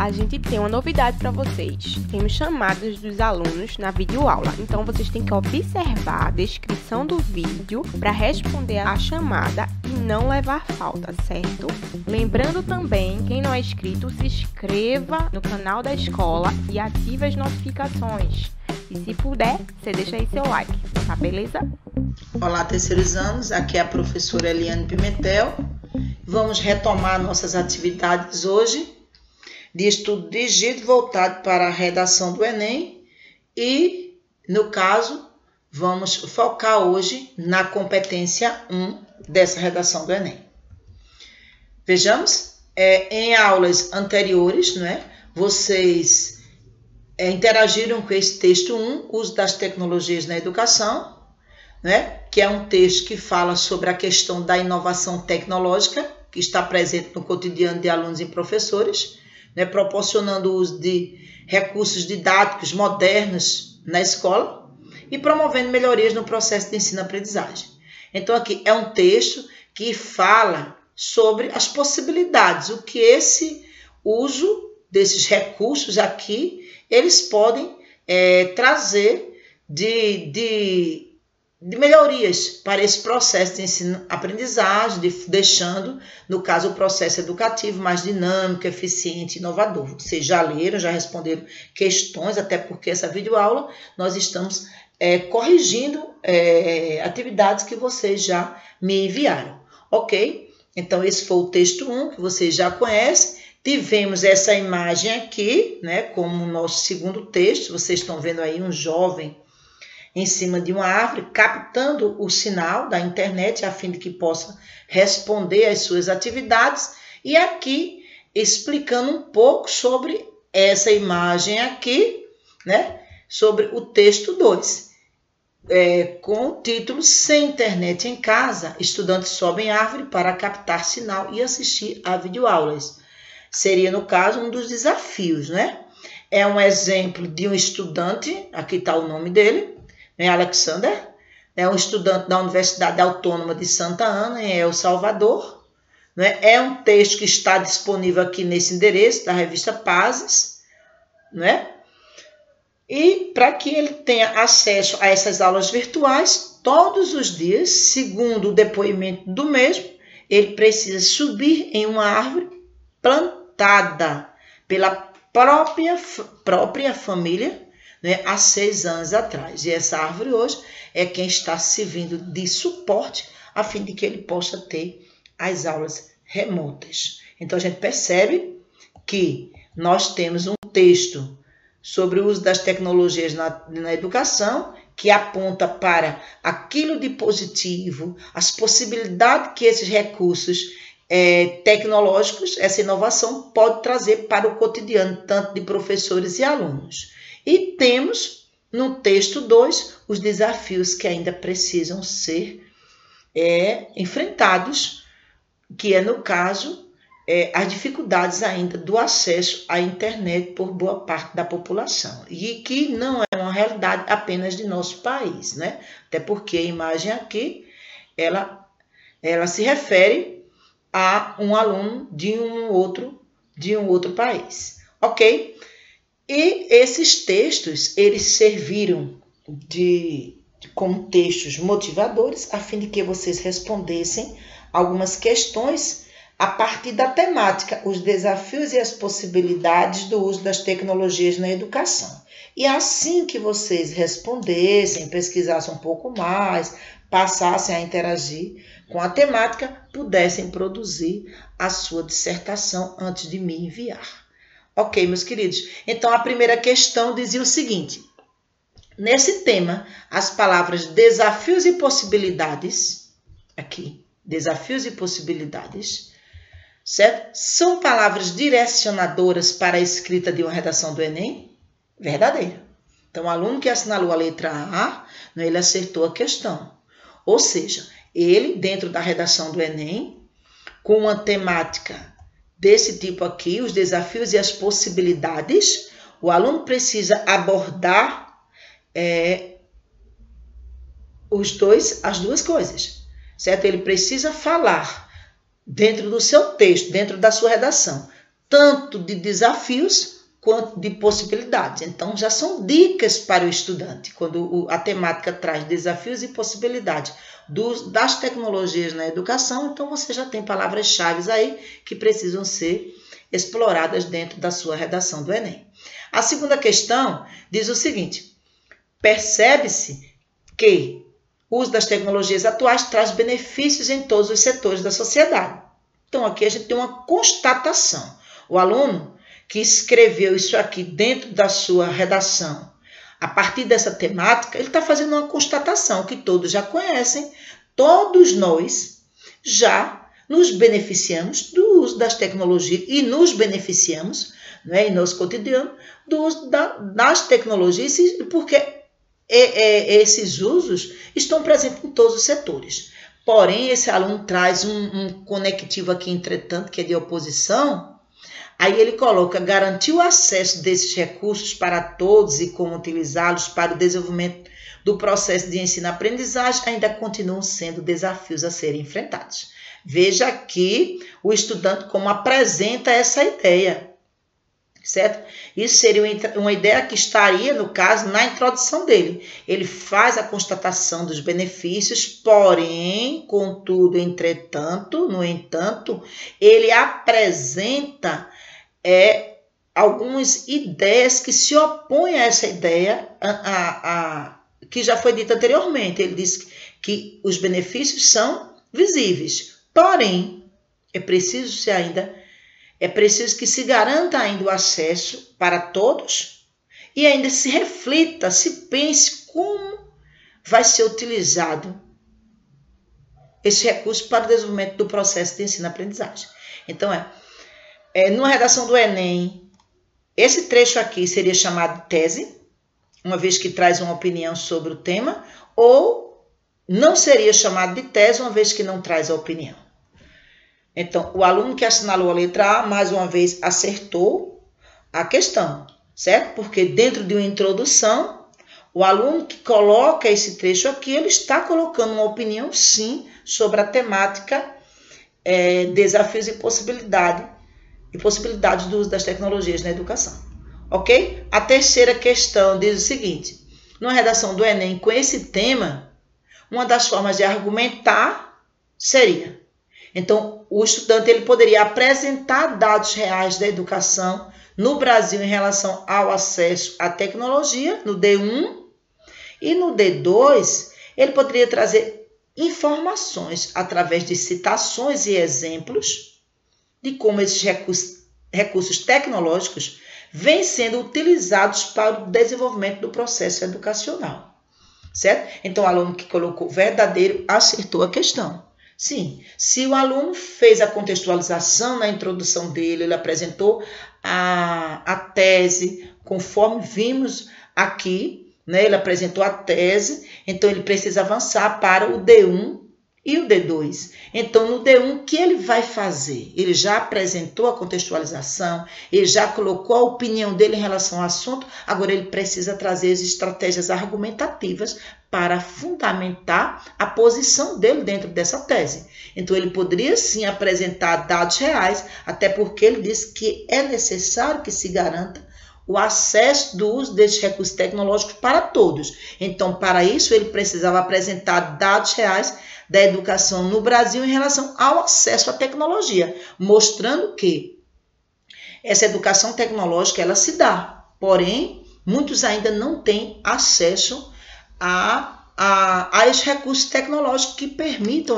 a gente tem uma novidade para vocês. Temos chamadas dos alunos na videoaula. Então, vocês têm que observar a descrição do vídeo para responder a chamada e não levar falta, certo? Lembrando também, quem não é inscrito, se inscreva no canal da escola e ative as notificações. E se puder, você deixa aí seu like, tá beleza? Olá, terceiros anos, aqui é a professora Eliane Pimentel. Vamos retomar nossas atividades hoje de estudo digito voltado para a redação do Enem e, no caso, vamos focar hoje na competência 1 dessa redação do Enem. Vejamos, em aulas anteriores, vocês interagiram com esse texto 1, uso das tecnologias na educação, que é um texto que fala sobre a questão da inovação tecnológica, que está presente no cotidiano de alunos e professores, proporcionando o uso de recursos didáticos modernos na escola e promovendo melhorias no processo de ensino-aprendizagem. Então, aqui é um texto que fala sobre as possibilidades, o que esse uso desses recursos aqui, eles podem trazer de melhorias para esse processo de ensino-aprendizagem, deixando, no caso, o processo educativo mais dinâmico, eficiente e inovador. Vocês já leram, já responderam questões, até porque essa videoaula nós estamos corrigindo atividades que vocês já me enviaram, ok? Então, esse foi o texto 1, que vocês já conhecem. Tivemos essa imagem aqui, como nosso segundo texto. Vocês estão vendo aí um jovem em cima de uma árvore, captando o sinal da internet, a fim de que possa responder às suas atividades. E aqui, explicando um pouco sobre essa imagem aqui, sobre o texto 2. Com o título Sem internet em casa, estudantes sobem árvore para captar sinal e assistir a videoaulas. Seria, no caso, um dos desafios, É um exemplo de um estudante, aqui está o nome dele, Alexander, é um estudante da Universidade Autônoma de Santa Ana, em El Salvador. É um texto que está disponível aqui nesse endereço da revista Pazes, E para que ele tenha acesso a essas aulas virtuais, todos os dias, segundo o depoimento do mesmo, ele precisa subir em uma árvore plantada pela própria família, há 6 anos atrás. E essa árvore hoje é quem está servindo de suporte a fim de que ele possa ter as aulas remotas. Então, a gente percebe que nós temos um texto sobre o uso das tecnologias na educação que aponta para aquilo de positivo, as possibilidades que esses recursos tecnológicos, essa inovação pode trazer para o cotidiano, tanto de professores e alunos. E temos, no texto 2, os desafios que ainda precisam ser enfrentados, que no caso, as dificuldades ainda do acesso à internet por boa parte da população. E que não é uma realidade apenas de nosso país, Até porque a imagem aqui, ela se refere a um aluno de um outro país, ok? E esses textos, eles serviram como textos motivadores, a fim de que vocês respondessem algumas questões a partir da temática, os desafios e as possibilidades do uso das tecnologias na educação. E assim que vocês respondessem, pesquisassem um pouco mais, passassem a interagir com a temática, pudessem produzir a sua dissertação antes de me enviar. Ok, meus queridos? Então, a primeira questão dizia o seguinte. Nesse tema, as palavras desafios e possibilidades, aqui, desafios e possibilidades, certo? São palavras direcionadoras para a escrita de uma redação do Enem? Verdadeiro. Então, o aluno que assinalou a letra A, ele acertou a questão. Ou seja, ele, dentro da redação do Enem, com uma temática desse tipo aqui, os desafios e as possibilidades, o aluno precisa abordar as duas coisas, certo? Ele precisa falar dentro do seu texto, dentro da sua redação, tanto de desafios quanto de possibilidades. Então, já são dicas para o estudante, quando a temática traz desafios e possibilidades das tecnologias na educação, então você já tem palavras-chave aí que precisam ser exploradas dentro da sua redação do Enem. A segunda questão diz o seguinte: percebe-se que o uso das tecnologias atuais traz benefícios em todos os setores da sociedade. Então, aqui a gente tem uma constatação. O aluno que escreveu isso aqui dentro da sua redação, a partir dessa temática, ele está fazendo uma constatação que todos já conhecem, todos nós já nos beneficiamos do uso das tecnologias e nos beneficiamos, né, em nosso cotidiano, do uso das tecnologias, porque esses usos estão presentes em todos os setores. Porém, esse aluno traz um conectivo aqui, entretanto, que é de oposição. Aí ele coloca: garantir o acesso desses recursos para todos e como utilizá-los para o desenvolvimento do processo de ensino-aprendizagem ainda continuam sendo desafios a serem enfrentados. Veja aqui o estudante como apresenta essa ideia, certo? Isso seria uma ideia que estaria, no caso, na introdução dele. Ele faz a constatação dos benefícios, porém, contudo, entretanto, no entanto, ele apresenta algumas ideias que se opõem a essa ideia que já foi dita anteriormente. Ele diz que os benefícios são visíveis, porém, é preciso que se garanta ainda o acesso para todos e ainda se reflita, se pense como vai ser utilizado esse recurso para o desenvolvimento do processo de ensino-aprendizagem. Então, numa redação do Enem, esse trecho aqui seria chamado de tese, uma vez que traz uma opinião sobre o tema, ou não seria chamado de tese, uma vez que não traz a opinião. Então, o aluno que assinalou a letra A, mais uma vez, acertou a questão, certo? Porque dentro de uma introdução, o aluno que coloca esse trecho aqui, ele está colocando uma opinião, sim, sobre a temática desafios e possibilidades do uso das tecnologias na educação. Ok? A terceira questão diz o seguinte: numa redação do Enem com esse tema, uma das formas de argumentar seria... Então, o estudante ele poderia apresentar dados reais da educação no Brasil em relação ao acesso à tecnologia, no D1, e no D2, ele poderia trazer informações através de citações e exemplos de como esses recursos tecnológicos vêm sendo utilizados para o desenvolvimento do processo educacional, certo? Então, o aluno que colocou verdadeiro acertou a questão. Sim, se o aluno fez a contextualização na introdução dele, ele apresentou a tese, conforme vimos aqui, né? Ele apresentou a tese, então ele precisa avançar para o D1 e o D2. Então, no D1, o que ele vai fazer? Ele já apresentou a contextualização, ele já colocou a opinião dele em relação ao assunto, agora ele precisa trazer as estratégias argumentativas para fundamentar a posição dele dentro dessa tese. Então, ele poderia sim apresentar dados reais, até porque ele diz que é necessário que se garanta o acesso do uso desses recursos tecnológicos para todos. Então, para isso, ele precisava apresentar dados reais da educação no Brasil em relação ao acesso à tecnologia, mostrando que essa educação tecnológica ela se dá, porém, muitos ainda não têm acesso a esses recursos tecnológicos que permitam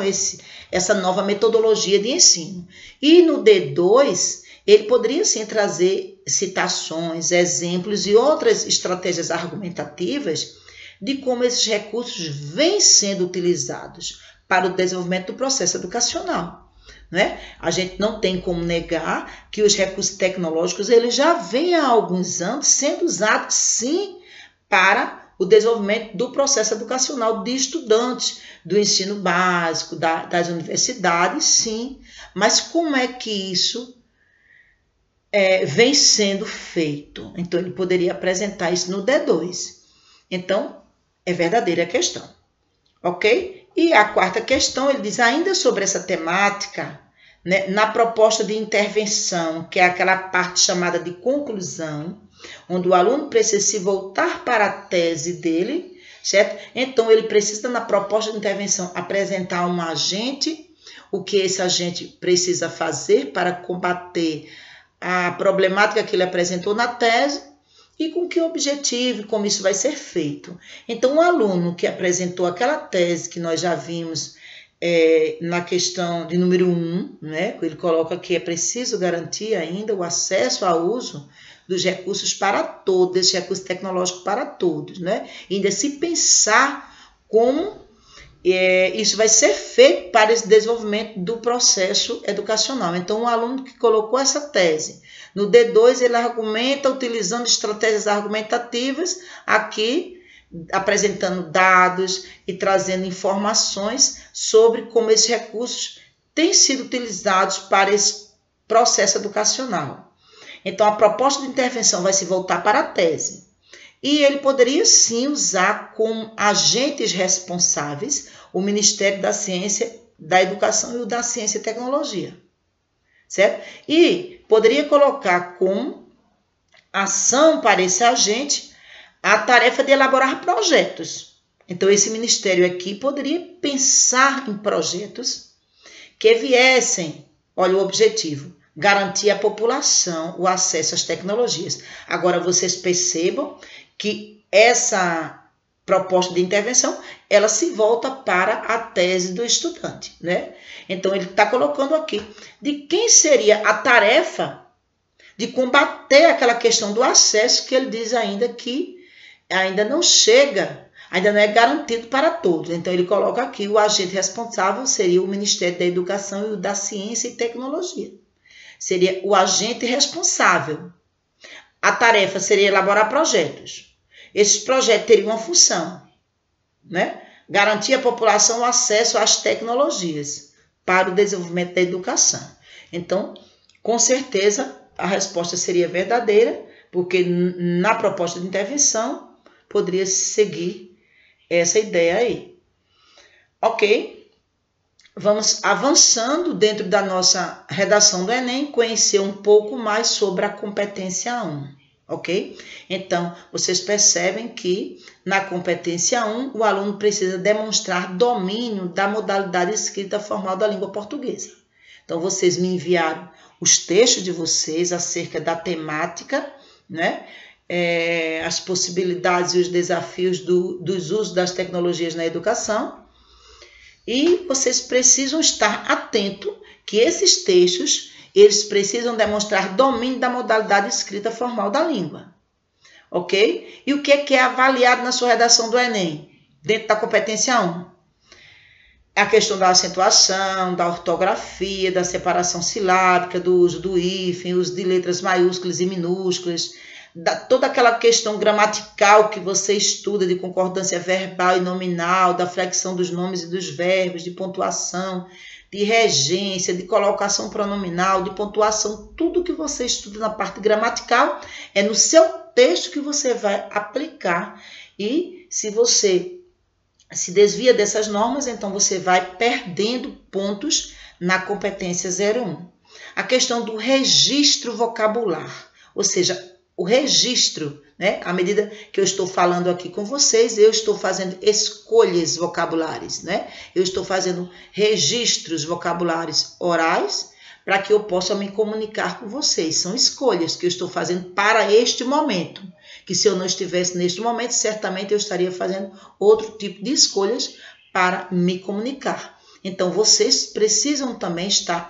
essa nova metodologia de ensino. E no D2, ele poderia sim trazer citações, exemplos e outras estratégias argumentativas de como esses recursos vêm sendo utilizados para o desenvolvimento do processo educacional, né? A gente não tem como negar que os recursos tecnológicos eles já vêm há alguns anos sendo usados sim para o desenvolvimento do processo educacional de estudantes do ensino básico, das universidades, sim. Mas como é que isso vem sendo feito? Então, ele poderia apresentar isso no D2. Então, é verdadeira a questão. Ok? E a quarta questão, ele diz ainda sobre essa temática né, na proposta de intervenção, que é aquela parte chamada de conclusão, onde o aluno precisa se voltar para a tese dele, certo? Então, ele precisa, na proposta de intervenção, apresentar um agente, o que esse agente precisa fazer para combater a problemática que ele apresentou na tese e com que objetivo e como isso vai ser feito. Então, o aluno que apresentou aquela tese que nós já vimos na questão de número 1, né, ele coloca que é preciso garantir ainda o acesso ao uso dos recursos para todos, esse recurso tecnológico para todos, né? E ainda se pensar como isso vai ser feito para esse desenvolvimento do processo educacional. Então, o aluno que colocou essa tese, no D2 ele argumenta utilizando estratégias argumentativas, aqui apresentando dados e trazendo informações sobre como esses recursos têm sido utilizados para esse processo educacional. Então, a proposta de intervenção vai se voltar para a tese. E ele poderia, sim, usar como agentes responsáveis o Ministério da Ciência, da Educação e o da Ciência e Tecnologia. Certo? E poderia colocar como ação para esse agente a tarefa de elaborar projetos. Então, esse ministério aqui poderia pensar em projetos que viessem, olha o objetivo, garantir à população o acesso às tecnologias. Agora, vocês percebam que essa proposta de intervenção, ela se volta para a tese do estudante, né? Então, ele está colocando aqui de quem seria a tarefa de combater aquela questão do acesso que ele diz ainda que ainda não chega, ainda não é garantido para todos. Então, ele coloca aqui o agente responsável seria o Ministério da Educação e o da Ciência e Tecnologia. Seria o agente responsável. A tarefa seria elaborar projetos. Esses projetos teriam uma função, né? Garantir à população o acesso às tecnologias para o desenvolvimento da educação. Então, com certeza, a resposta seria verdadeira, porque na proposta de intervenção poderia seguir essa ideia aí. Ok? Vamos avançando dentro da nossa redação do Enem, conhecer um pouco mais sobre a competência 1, ok? Então, vocês percebem que na competência 1, o aluno precisa demonstrar domínio da modalidade escrita formal da língua portuguesa. Então, vocês me enviaram os textos de vocês acerca da temática, né? As possibilidades e os desafios dos usos das tecnologias na educação. E vocês precisam estar atentos que esses textos, eles precisam demonstrar domínio da modalidade escrita formal da língua. Ok? E o que é avaliado na sua redação do Enem? Dentro da competência 1. A questão da acentuação, da ortografia, da separação silábica, do uso do hífen, uso de letras maiúsculas e minúsculas, toda aquela questão gramatical que você estuda de concordância verbal e nominal, da flexão dos nomes e dos verbos, de pontuação, de regência, de colocação pronominal, de pontuação, tudo que você estuda na parte gramatical é no seu texto que você vai aplicar. E se você se desvia dessas normas, então você vai perdendo pontos na competência 01. A questão do registro vocabular, ou seja, o registro, né? À medida que eu estou falando aqui com vocês, eu estou fazendo escolhas vocabulares, né? Eu estou fazendo registros vocabulares orais para que eu possa me comunicar com vocês. São escolhas que eu estou fazendo para este momento. Que se eu não estivesse neste momento, certamente eu estaria fazendo outro tipo de escolhas para me comunicar. Então, vocês precisam também estar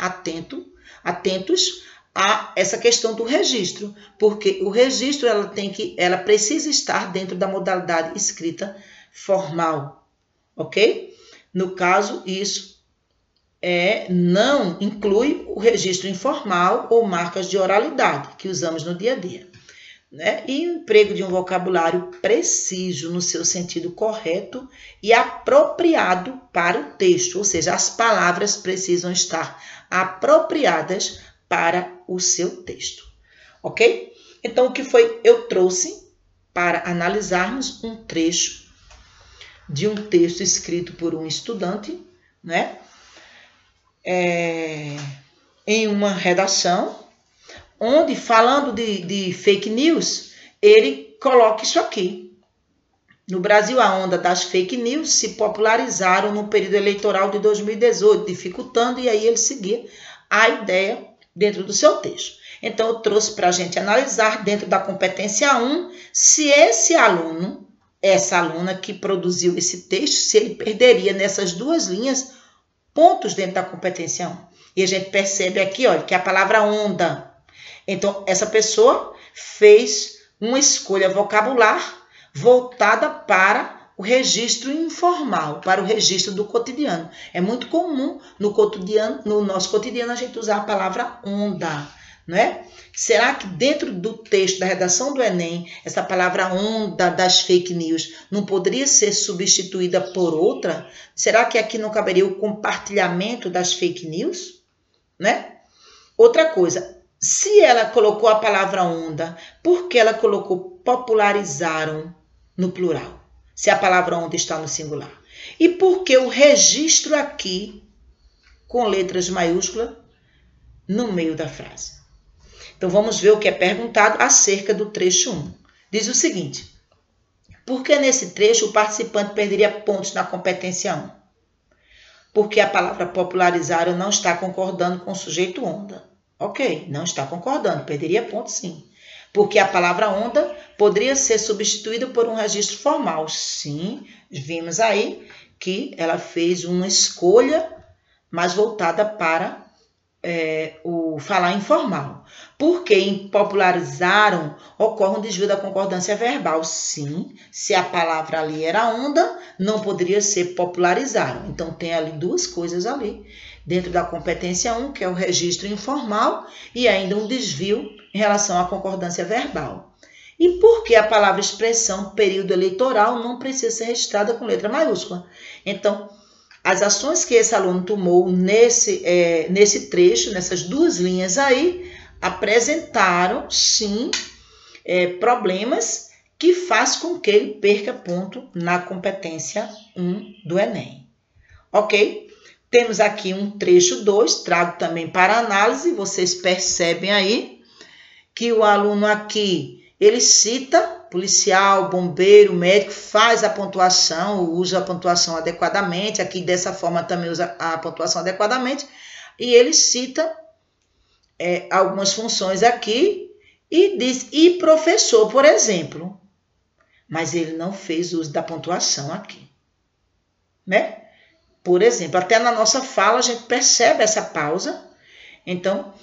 atentos a essa questão do registro, porque o registro ela precisa estar dentro da modalidade escrita formal, ok? No caso, isso não inclui o registro informal ou marcas de oralidade que usamos no dia a dia, né? E o emprego de um vocabulário preciso no seu sentido correto e apropriado para o texto, ou seja, as palavras precisam estar apropriadas para o seu texto, ok? Então, o que foi? Eu trouxe para analisarmos um trecho de um texto escrito por um estudante, né? em uma redação, onde, falando de fake news, ele coloca isso aqui. No Brasil, a onda das fake news se popularizaram no período eleitoral de 2018, dificultando, e aí ele seguia a ideia dentro do seu texto. Então, eu trouxe para a gente analisar, dentro da competência 1, se esse aluno, essa aluna que produziu esse texto, se ele perderia nessas duas linhas pontos dentro da competência 1. E a gente percebe aqui, olha, que a palavra onda. Então, essa pessoa fez uma escolha vocabular voltada para o registro informal, para o registro do cotidiano. É muito comum no nosso cotidiano a gente usar a palavra onda, não é? Será que dentro do texto da redação do Enem, essa palavra onda das fake news não poderia ser substituída por outra? Será que aqui não caberia o compartilhamento das fake news? Né? Outra coisa, se ela colocou a palavra onda, por que ela colocou popularizaram no plural? Se a palavra onda está no singular. E por que o registro aqui com letras maiúsculas no meio da frase? Então, vamos ver o que é perguntado acerca do trecho 1. Diz o seguinte: por que nesse trecho o participante perderia pontos na competência 1? Porque a palavra popularizaram não está concordando com o sujeito onda. Ok, não está concordando, perderia pontos sim. Porque a palavra onda poderia ser substituída por um registro formal. Sim, vimos aí que ela fez uma escolha mais voltada para o falar informal. Porque em popularizaram ocorre um desvio da concordância verbal. Sim, se a palavra ali era onda, não poderia ser popularizaram. Então tem ali duas coisas ali, dentro da competência 1, que é o registro informal, e ainda um desvio em relação à concordância verbal. E por que a palavra expressão período eleitoral não precisa ser registrada com letra maiúscula? Então, as ações que esse aluno tomou nesse trecho, nessas duas linhas aí, apresentaram, sim, problemas que faz com que ele perca ponto na competência 1 do Enem. Ok? Temos aqui um trecho 2, trago também para análise. Vocês percebem aí que o aluno aqui, ele cita policial, bombeiro, médico, faz a pontuação, usa a pontuação adequadamente. Aqui, dessa forma, também usa a pontuação adequadamente. E ele cita algumas funções aqui e diz, e professor, por exemplo. Mas ele não fez uso da pontuação aqui, né? Por exemplo, até na nossa fala a gente percebe essa pausa. Então,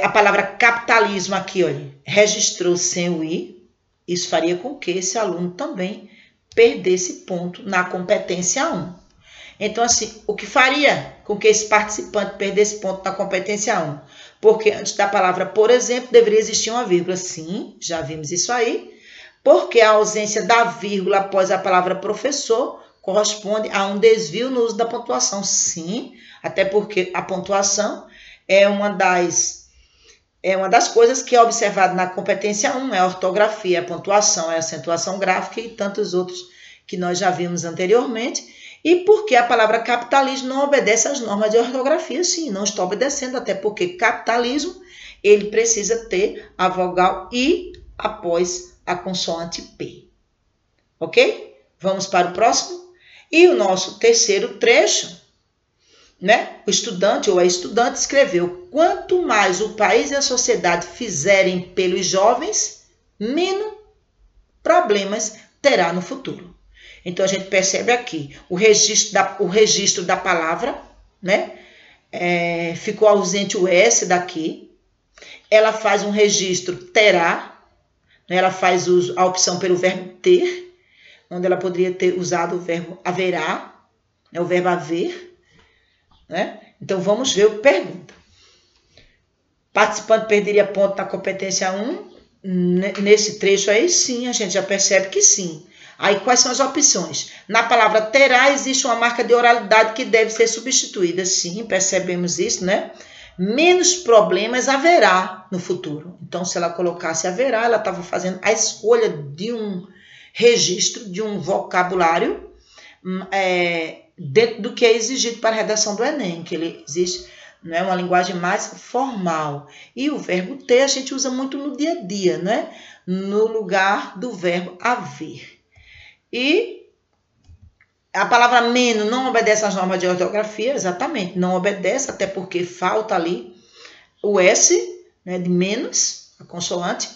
a palavra capitalismo aqui, olha, registrou sem o i. Isso faria com que esse aluno também perdesse ponto na competência 1. Então, assim, o que faria com que esse participante perdesse ponto na competência 1? Porque antes da palavra, por exemplo, deveria existir uma vírgula. Sim, já vimos isso aí. Porque a ausência da vírgula após a palavra professor corresponde a um desvio no uso da pontuação. Sim, até porque a pontuação é uma das coisas que é observada na competência 1, é a ortografia, a pontuação, é a acentuação gráfica e tantos outros que nós já vimos anteriormente. E porque a palavra capitalismo não obedece às normas de ortografia, sim, não está obedecendo, até porque capitalismo, ele precisa ter a vogal I após a consoante P. Ok? Vamos para o próximo? E o nosso terceiro trecho, né? O estudante ou a estudante escreveu: quanto mais o país e a sociedade fizerem pelos jovens, menos problemas terá no futuro. Então, a gente percebe aqui o registro da palavra, né? Ficou ausente o S daqui. Ela faz um registro terá, né? Ela faz a opção pelo verbo ter, onde ela poderia ter usado o verbo haverá, né? O verbo haver. Né? Então, vamos ver o que pergunta. Participante perderia ponto na competência 1? Nesse trecho aí, sim, a gente já percebe que sim. Aí, quais são as opções? Na palavra terá, existe uma marca de oralidade que deve ser substituída. Sim, percebemos isso, né? Menos problemas haverá no futuro. Então, se ela colocasse haverá, ela estava fazendo a escolha de um registro, de um vocabulário dentro do que é exigido para a redação do Enem, que ele existe né? Uma linguagem mais formal. E o verbo ter a gente usa muito no dia a dia, né? No lugar do verbo haver. E a palavra menos não obedece às normas de ortografia, exatamente, não obedece, até porque falta ali o S, né, de menos, a consoante.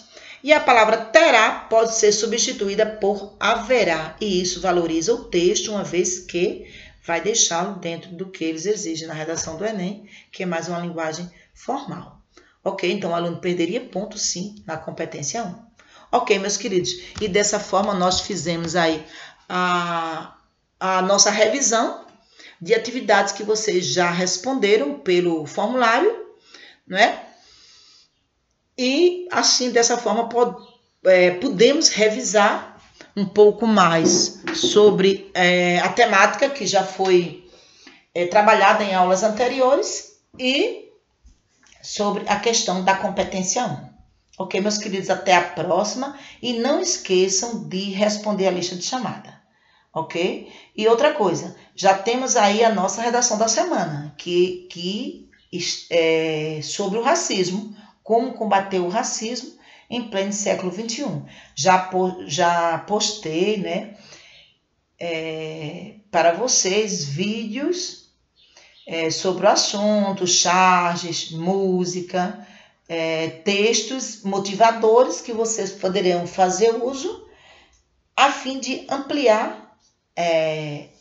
E a palavra terá pode ser substituída por haverá, e isso valoriza o texto, uma vez que vai deixá-lo dentro do que eles exigem na redação do Enem, que é mais uma linguagem formal. Ok? Então, o aluno perderia ponto, sim, na competência 1. Ok, meus queridos, e dessa forma nós fizemos aí a nossa revisão de atividades que vocês já responderam pelo formulário, né? E assim, dessa forma, podemos revisar um pouco mais sobre a temática que já foi trabalhada em aulas anteriores e sobre a questão da competência 1. Ok, meus queridos, até a próxima e não esqueçam de responder a lista de chamada. Ok? E outra coisa, já temos aí a nossa redação da semana, que é sobre o racismo, como combater o racismo em pleno século XXI. Já postei, né, para vocês vídeos sobre o assunto, charges, música, textos motivadores que vocês poderiam fazer uso a fim de ampliar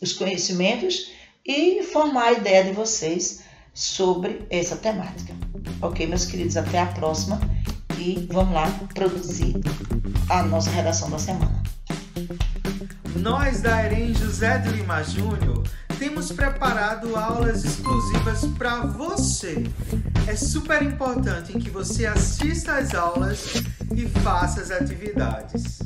os conhecimentos e formar a ideia de vocês sobre essa temática. Ok, meus queridos, até a próxima e vamos lá produzir a nossa redação da semana. Nós da EREM José de Lima Júnior temos preparado aulas exclusivas para você. É super importante que você assista às aulas e faça as atividades.